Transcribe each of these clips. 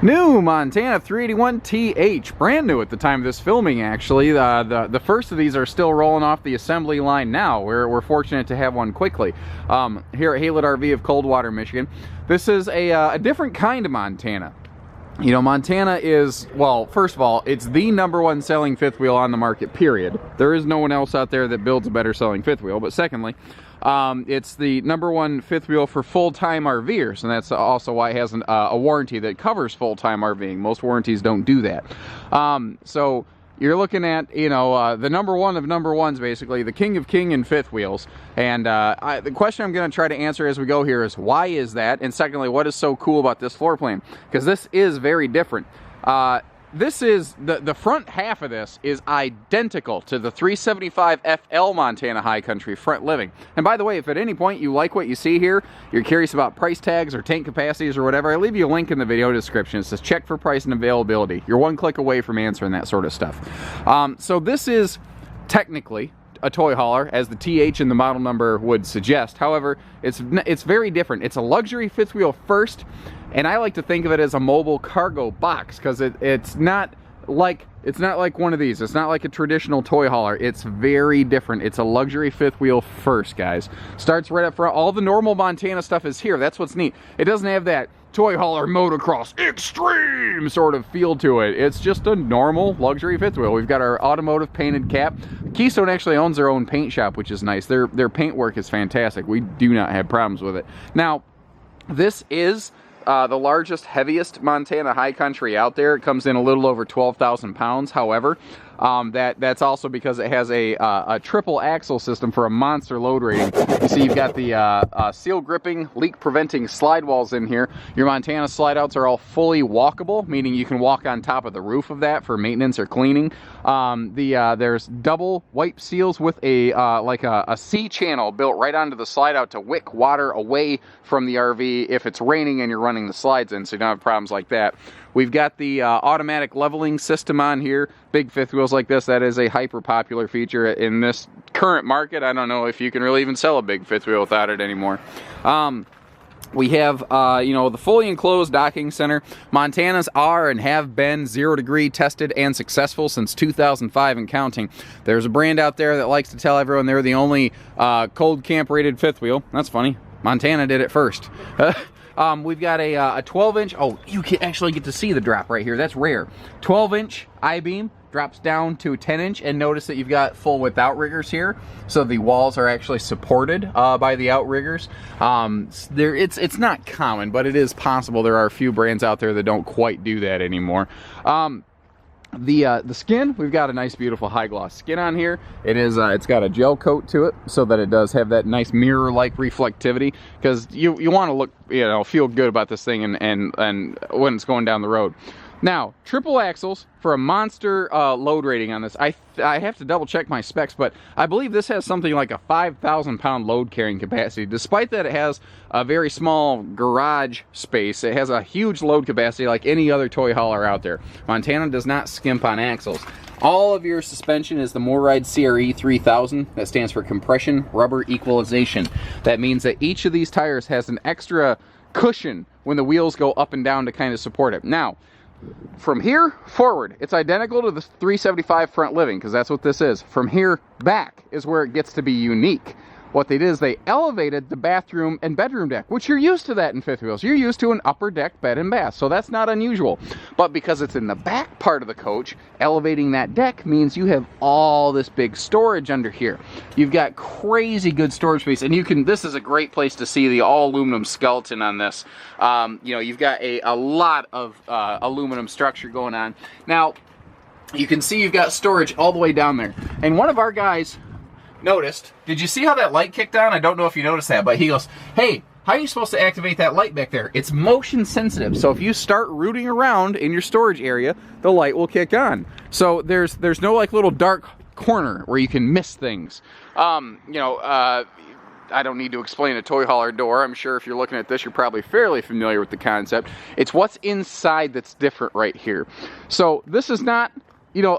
New Montana 381TH, brand new at the time of this filming actually. The first of these are still rolling off the assembly line now. We're fortunate to have one quickly. Here at HaylettRV of Coldwater, Michigan. This is a different kind of Montana. You know, Montana is, well, first of all, it's the #1 selling fifth wheel on the market, period. There is no one else out there that builds a better selling fifth wheel. But secondly, it's the #1 fifth wheel for full-time RVers, and that's also why it has a warranty that covers full-time RVing. Most warranties don't do that. So you're looking at, you know, the #1 of #1s, basically, the king of king and fifth wheels. And the question I'm going to try to answer as we go here is, why is that? And secondly, what is so cool about this floor plan? Because this is very different. This is, the front half of this is identical to the 375 FL Montana High Country front living. And by the way, if at any point you like what you see here, you're curious about price tags or tank capacities or whatever, I leave you a link in the video description. It says check for price and availability. You're one click away from answering that sort of stuff. So this is technically a toy hauler, as the TH in the model number would suggest. However, it's very different. It's a luxury fifth wheel first, and I like to think of it as a mobile cargo box, because it's not like one of these. It's not like a traditional toy hauler. It's very different. It's a luxury fifth wheel first, guys. Starts right up front. All the normal Montana stuff is here. That's what's neat. It doesn't have that toy hauler motocross extreme sort of feel to it. It's just a normal luxury fifth wheel. We've got our automotive painted cap. Keystone actually owns their own paint shop, which is nice. Their paint work is fantastic. We do not have problems with it. Now, this is the largest, heaviest Montana High Country out there. It comes in a little over 12,000 pounds. However, that's also because it has a triple axle system for a monster load rating. You see, you've got the seal gripping, leak preventing slide walls in here. Your Montana slide outs are all fully walkable, meaning you can walk on top of the roof of that for maintenance or cleaning. There's double wipe seals with like a C channel built right onto the slide out to wick water away from the RV if it's raining and you're running the slides in, so you don't have problems like that. We've got the automatic leveling system on here. Big fifth wheels like this, that is a hyper popular feature in this current market. I don't know if you can really even sell a big fifth wheel without it anymore. We have, you know, the fully enclosed docking center. Montanas are and have been 0 degree tested and successful since 2005 and counting. There's a brand out there that likes to tell everyone they're the only cold camp rated fifth wheel. That's funny. Montana did it first. We've got a 12-inch, oh, you can actually get to see the drop right here. That's rare. 12-inch I-beam drops down to 10-inch, and notice that you've got full width outriggers here. So the walls are actually supported by the outriggers. It's not common, but it is possible. There are a few brands out there that don't quite do that anymore. The skin, we've got a nice beautiful high gloss skin on here. It's got a gel coat to it so that it does have that nice mirror like reflectivity, because you want to look, you know, feel good about this thing and when it's going down the road. Now, triple axles for a monster load rating on this. I have to double check my specs, but I believe this has something like a 5,000 pound load carrying capacity. Despite that it has a very small garage space, it has a huge load capacity like any other toy hauler out there. Montana does not skimp on axles. All of your suspension is the MoRide CRE 3000. That stands for compression rubber equalization. That means that each of these tires has an extra cushion when the wheels go up and down to kind of support it. Now, from here forward, it's identical to the 375 front living, because that's what this is. From here back is where it gets to be unique. What they did is they elevated the bathroom and bedroom deck, which you're used to that in fifth wheels. You're used to an upper deck bed and bath, so that's not unusual. But because it's in the back part of the coach, elevating that deck means you have all this big storage under here. You've got crazy good storage space, and this is a great place to see the all aluminum skeleton on this. You know, you've got a lot of aluminum structure going on. Now, you can see you've got storage all the way down there. And one of our guys noticed, did you see how that light kicked on? I don't know if you noticed that, but he goes, hey, how are you supposed to activate that light back there? It's motion sensitive, so if you start rooting around in your storage area, the light will kick on. So there's no like little dark corner where you can miss things. You know, I don't need to explain a toy hauler door. I'm sure if you're looking at this, you're probably fairly familiar with the concept. It's what's inside that's different right here. So this is not you know,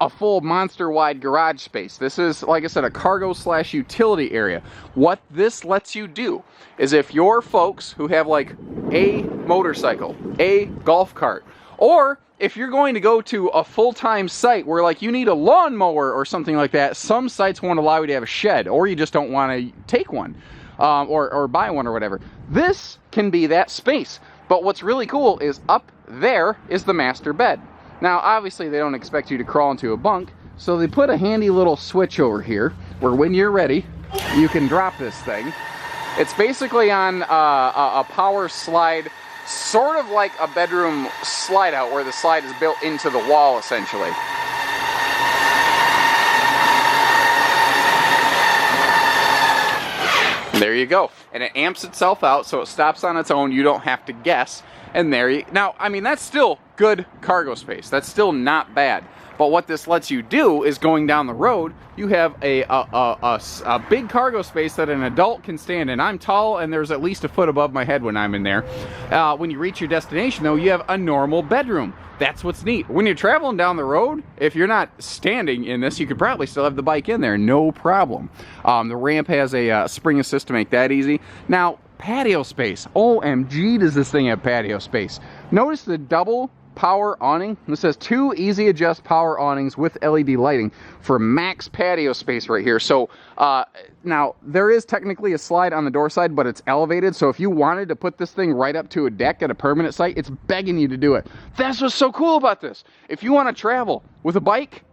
a full monster-wide garage space. This is, like I said, a cargo/utility area. What this lets you do is if your folks who have like a motorcycle, a golf cart, or if you're going to go to a full-time site where like you need a lawnmower or something like that, some sites won't allow you to have a shed, or you just don't want to take one, or buy one or whatever. This can be that space. But what's really cool is up there is the master bed. Now, obviously, they don't expect you to crawl into a bunk, so they put a handy little switch over here where when you're ready, you can drop this thing. It's basically on a power slide, sort of like a bedroom slide out where the slide is built into the wall, essentially. There you go. And it amps itself out, so it stops on its own. You don't have to guess. And there you... Now, I mean, that's still good cargo space. That's still not bad. But what this lets you do is going down the road, you have a big cargo space that an adult can stand in. I'm tall, and there's at least a foot above my head when I'm in there. When you reach your destination, though, you have a normal bedroom. That's what's neat. When you're traveling down the road, if you're not standing in this, you could probably still have the bike in there, no problem. The ramp has a spring assist to make that easy. Now, patio space. OMG, does this thing have patio space. Notice the double power awning. This says 2 easy adjust power awnings with LED lighting for max patio space right here. So now there is technically a slide on the door side, but it's elevated. So if you wanted to put this thing right up to a deck at a permanent site, it's begging you to do it. That's what's so cool about this. If you want to travel with a bike,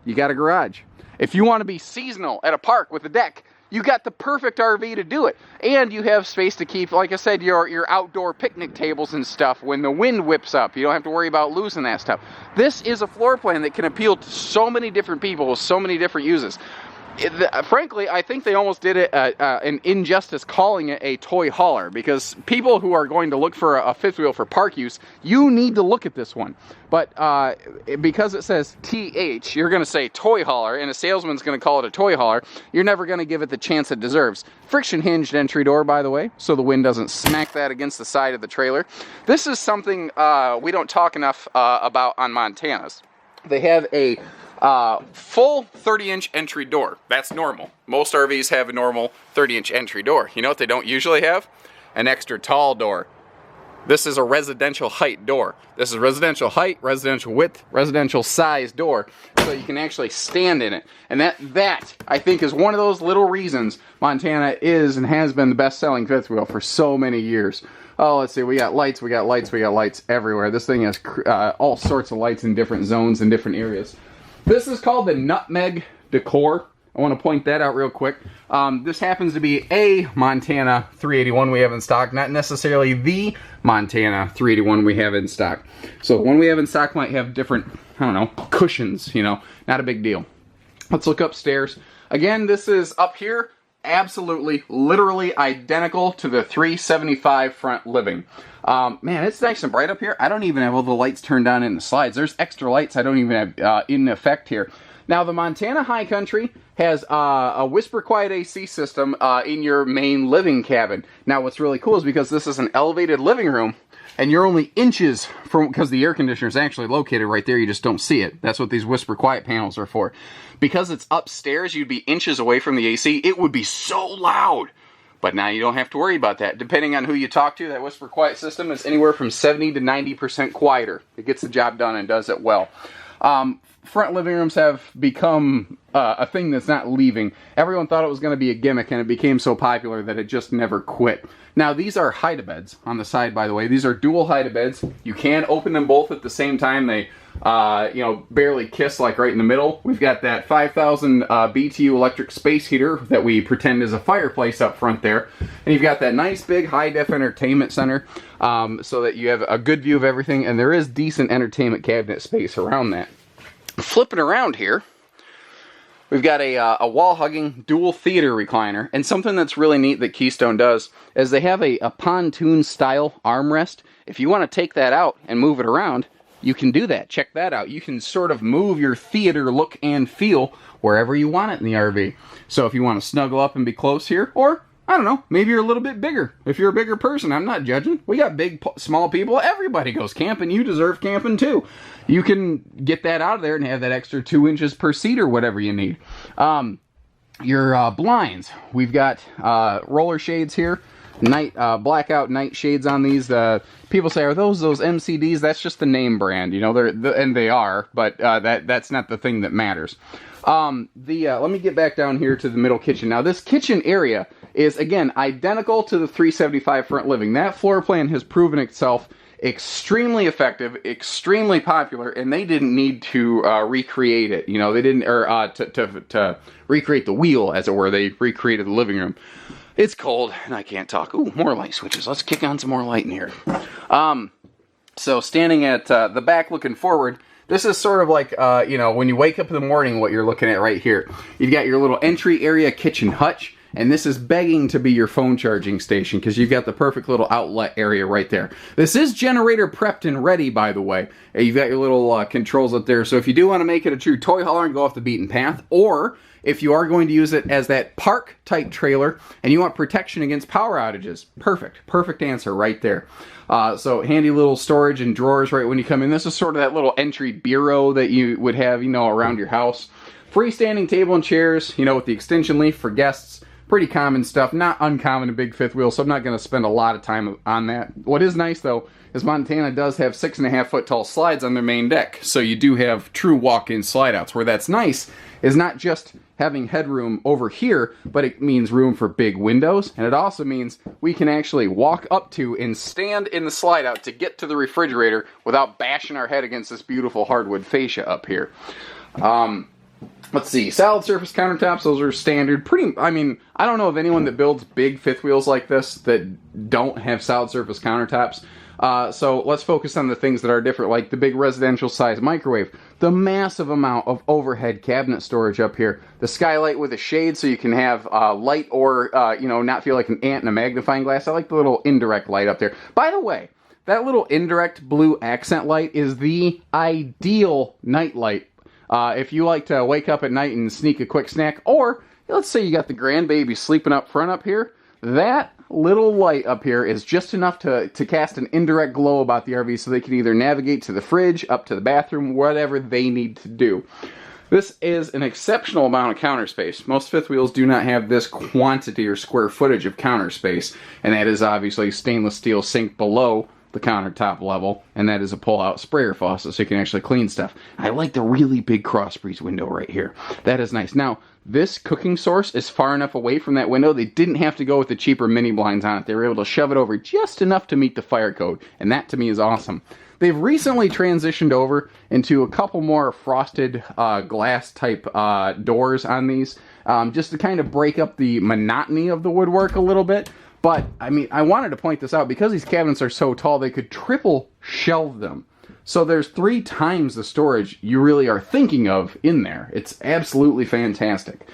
you got a garage. If you want to be seasonal at a park with a deck, you got the perfect RV to do it. And you have space to keep, like I said, your outdoor picnic tables and stuff when the wind whips up. You don't have to worry about losing that stuff. This is a floor plan that can appeal to so many different people with so many different uses. Frankly, I think they almost did it an injustice calling it a toy hauler, because people who are going to look for a fifth wheel for park use, you need to look at this one. But because it says TH, you're going to say toy hauler, and a salesman's going to call it a toy hauler. You're never going to give it the chance it deserves. Friction hinged entry door, by the way, so the wind doesn't smack that against the side of the trailer. This is something we don't talk enough about on Montanas. They have a full 30-inch entry door. That's normal. Most RVs have a normal 30-inch entry door. You know what they don't usually have? An extra tall door. This is a residential height door. This is residential height, residential width, residential size door, so you can actually stand in it. And that I think is one of those little reasons Montana is and has been the best-selling fifth wheel for so many years. Oh, let's see, we got lights, we got lights, we got lights everywhere. This thing has all sorts of lights in different zones and different areas. This is called the Nutmeg Decor. I want to point that out real quick. This happens to be a Montana 381 we have in stock, not necessarily the Montana 381 we have in stock. So one we have in stock might have different, I don't know, cushions, you know, not a big deal. Let's look upstairs. Again, this is up here, absolutely, literally identical to the 375 front living. Man, it's nice and bright up here. I don't even have all the lights turned on in the slides. There's extra lights I don't even have in effect here. Now, the Montana High Country has a Whisper Quiet AC system in your main living cabin. Now, what's really cool is because this is an elevated living room, and you're only inches from, because the air conditioner is actually located right there, you just don't see it. That's what these Whisper Quiet panels are for. Because it's upstairs, you'd be inches away from the AC. It would be so loud. But now you don't have to worry about that. Depending on who you talk to, that Whisper Quiet system is anywhere from 70 to 90% quieter. It gets the job done and does it well. Front living rooms have become a thing that's not leaving. Everyone thought it was going to be a gimmick, and it became so popular that it just never quit. Now, these are hide-a-beds on the side, by the way. These are dual hide-a-beds. You can open them both at the same time. They you know, barely kiss, like right in the middle. We've got that 5,000 BTU electric space heater that we pretend is a fireplace up front there. And you've got that nice big high-def entertainment center so that you have a good view of everything, and there is decent entertainment cabinet space around that. Flipping around here, we've got a wall-hugging dual theater recliner, and something that's really neat that Keystone does is they have a pontoon-style armrest. If you want to take that out and move it around, you can do that. Check that out. You can sort of move your theater look and feel wherever you want it in the RV. So if you want to snuggle up and be close here, or I don't know, maybe you're a little bit bigger. If you're a bigger person, I'm not judging. We got big, small people. Everybody goes camping. You deserve camping too. You can get that out of there and have that extra 2 inches per seat or whatever you need. Your blinds. We've got roller shades here. Night blackout night shades on these. People say, are those MCDs? That's just the name brand, you know. And they are, but that's not the thing that matters. Let me get back down here to the middle kitchen. Now, this kitchen area is, again, identical to the 375 front living. That floor plan has proven itself extremely effective, extremely popular, and they didn't need to recreate it. You know, they didn't, or to recreate the wheel, as it were. They recreated the living room. It's cold, and I can't talk. Ooh, more light switches. Let's kick on some more light in here. So standing at the back looking forward, this is sort of like, you know, when you wake up in the morning, what you're looking at right here. You've got your little entry area kitchen hutch, and this is begging to be your phone charging station because you've got the perfect little outlet area right there. This is generator prepped and ready, by the way. You've got your little controls up there, so if you do want to make it a true toy hauler and go off the beaten path, or if you are going to use it as that park type trailer and you want protection against power outages, perfect answer right there. So handy little storage and drawers right when you come in. This is sort of that little entry bureau that you would have, you know, around your house. Freestanding table and chairs, you know, with the extension leaf for guests. Pretty common stuff, not uncommon in big fifth wheels, so I'm not going to spend a lot of time on that. What is nice, though, is Montana does have 6.5 foot tall slides on their main deck, so you do have true walk-in slide outs. Where that's nice is not just having headroom over here, but it means room for big windows, and it also means we can actually walk up to and stand in the slide out to get to the refrigerator without bashing our head against this beautiful hardwood fascia up here. Let's see, solid surface countertops, those are standard. I mean, I don't know of anyone that builds big fifth wheels like this that don't have solid surface countertops. So let's focus on the things that are different, like the big residential size microwave, the massive amount of overhead cabinet storage up here, the skylight with a shade so you can have light or, you know, not feel like an ant in a magnifying glass. I like the little indirect light up there. By the way, that little indirect blue accent light is the ideal night light. If you like to wake up at night and sneak a quick snack, or let's say you got the grandbaby sleeping up front up here, that little light up here is just enough to cast an indirect glow about the RV so they can either navigate to the fridge, up to the bathroom, whatever they need to do. This is an exceptional amount of counter space. Most fifth wheels do not have this quantity or square footage of counter space, and that is obviously stainless steel sink below the countertop level, and that is a pull-out sprayer faucet so you can actually clean stuff. I like the really big cross breeze window right here. That is nice. Now, this cooking source is far enough away from that window, they didn't have to go with the cheaper mini blinds on it. They were able to shove it over just enough to meet the fire code, and that to me is awesome. They've recently transitioned over into a couple more frosted glass type doors on these, just to kind of break up the monotony of the woodwork a little bit. But, I mean, I wanted to point this out. Because these cabinets are so tall, they could triple shelve them. So there's 3 times the storage you really are thinking of in there. It's absolutely fantastic.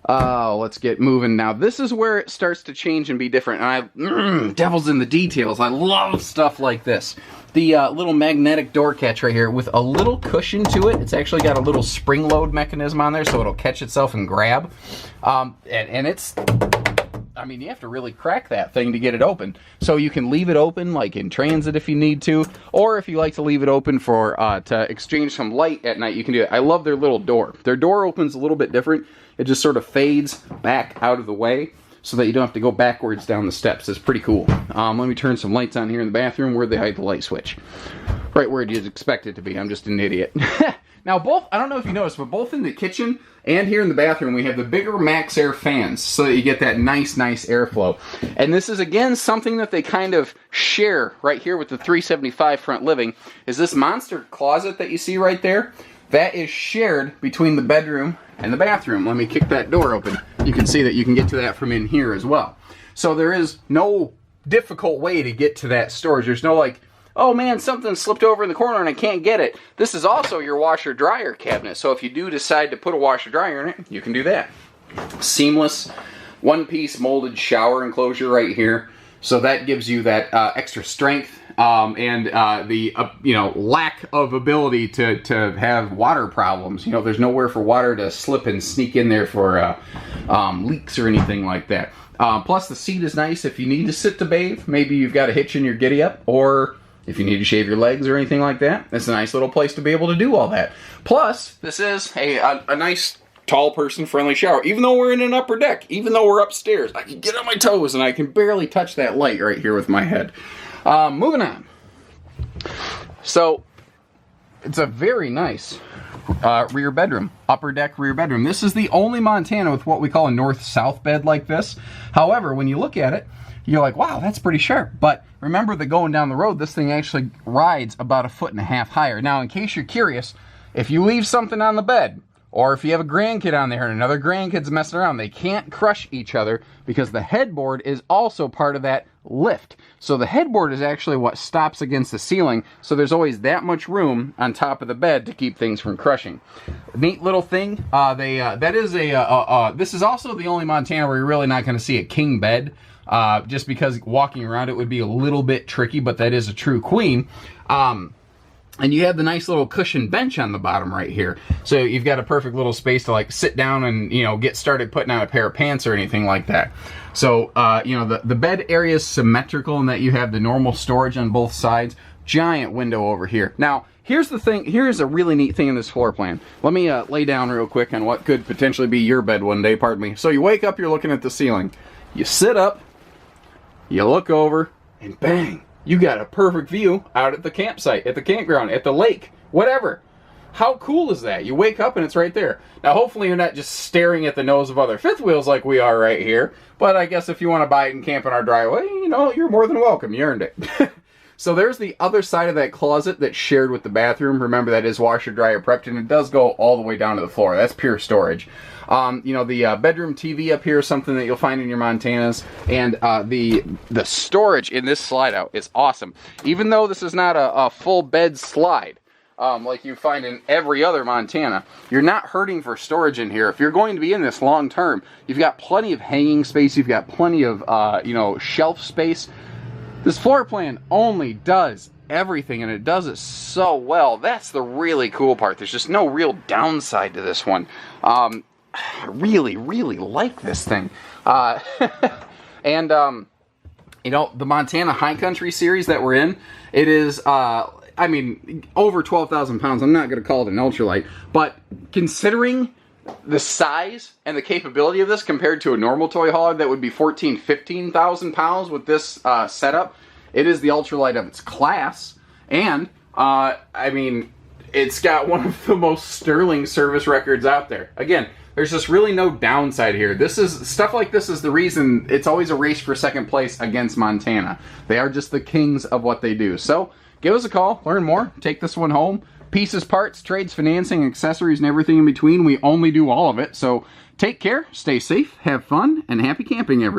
Let's get moving now. This is where it starts to change and be different. And devil's in the details. I love stuff like this. The little magnetic door catch right here with a little cushion to it. It's actually got a little spring load mechanism on there so it'll catch itself and grab. And it's... I mean, you have to really crack that thing to get it open. So you can leave it open, like in transit if you need to, or if you like to leave it open for to exchange some light at night, you can do it. I love their little door. Their door opens a little bit different. It just sort of fades back out of the way so that you don't have to go backwards down the steps. It's pretty cool. Let me turn some lights on here in the bathroom. Where'd they hide the light switch? Right where you'd expect it to be. I'm just an idiot. Now, both, I don't know if you noticed, but both in the kitchen and here in the bathroom, we have the bigger Max Air fans so that you get that nice airflow. And this is, again, something that they kind of share right here with the 375 front living, is this monster closet that you see right there. That is shared between the bedroom and the bathroom. Let me kick that door open. You can see that you can get to that from in here as well. So there is no difficult way to get to that storage. There's no like, oh man, something slipped over in the corner and I can't get it. This is also your washer-dryer cabinet, so if you do decide to put a washer-dryer in it, you can do that. Seamless, one-piece molded shower enclosure right here, so that gives you that extra strength and the you know, lack of ability to have water problems. You know, there's nowhere for water to slip and sneak in there for leaks or anything like that. Plus the seat is nice if you need to sit to bathe. Maybe you've got a hitch in your giddy up, or if you need to shave your legs or anything like that. It's a nice little place to be able to do all that. Plus, this is a nice, tall person friendly shower. Even though we're in an upper deck, even though we're upstairs, I can get on my toes and I can barely touch that light right here with my head. Moving on. So, it's a very nice rear bedroom, upper deck rear bedroom. This is the only Montana with what we call a north-south bed like this. However, when you look at it, you're like, wow, that's pretty sharp. But remember that going down the road, this thing actually rides about 1.5 feet higher. Now, in case you're curious, if you leave something on the bed, or if you have a grandkid on there and another grandkid's messing around, they can't crush each other because the headboard is also part of that lift. So the headboard is actually what stops against the ceiling, so there's always that much room on top of the bed to keep things from crushing. Neat little thing. This is also the only Montana where you're really not going to see a king bed, just because walking around it would be a little bit tricky, but that is a true queen. And you have the nice little cushion bench on the bottom right here. So you've got a perfect little space to like sit down and, you know, get started putting on a pair of pants or anything like that. So, you know, the bed area is symmetrical in that you have the normal storage on both sides. Giant window over here. Now, here's the thing. Here's a really neat thing in this floor plan. Let me lay down real quick on what could potentially be your bed one day, pardon me. So you wake up, you're looking at the ceiling. You sit up, you look over, and bang! You got a perfect view out at the campsite, at the campground, at the lake, whatever. How cool is that? You wake up and it's right there. Now, hopefully you're not just staring at the nose of other fifth wheels like we are right here, but I guess if you want to buy it and camp in our driveway, you know, you're more than welcome. You earned it. So there's the other side of that closet that's shared with the bathroom. Remember, that is washer dryer prepped, and it does go all the way down to the floor. That's pure storage. You know, the bedroom TV up here is something that you'll find in your Montanas, and the storage in this slide out is awesome. Even though this is not a full bed slide, like you find in every other Montana, you're not hurting for storage in here. If you're going to be in this long term, you've got plenty of hanging space, you've got plenty of, you know, shelf space. This floor plan only does everything, and it does it so well. That's the really cool part. There's just no real downside to this one. I really, really like this thing. And, you know, the Montana High Country series that we're in, it is, I mean, over 12,000 pounds. I'm not going to call it an ultralight, but considering the size and the capability of this compared to a normal toy hauler that would be 14,000, 15,000 pounds with this setup, it is the ultralight of its class. And, I mean, it's got one of the most sterling service records out there. Again, there's just really no downside here. This is, stuff like this is the reason it's always a race for second place against Montana. They are just the kings of what they do. So, give us a call, learn more, take this one home. Pieces, parts, trades, financing, accessories, and everything in between. We only do all of it. So take care, stay safe, have fun, and happy camping, everyone.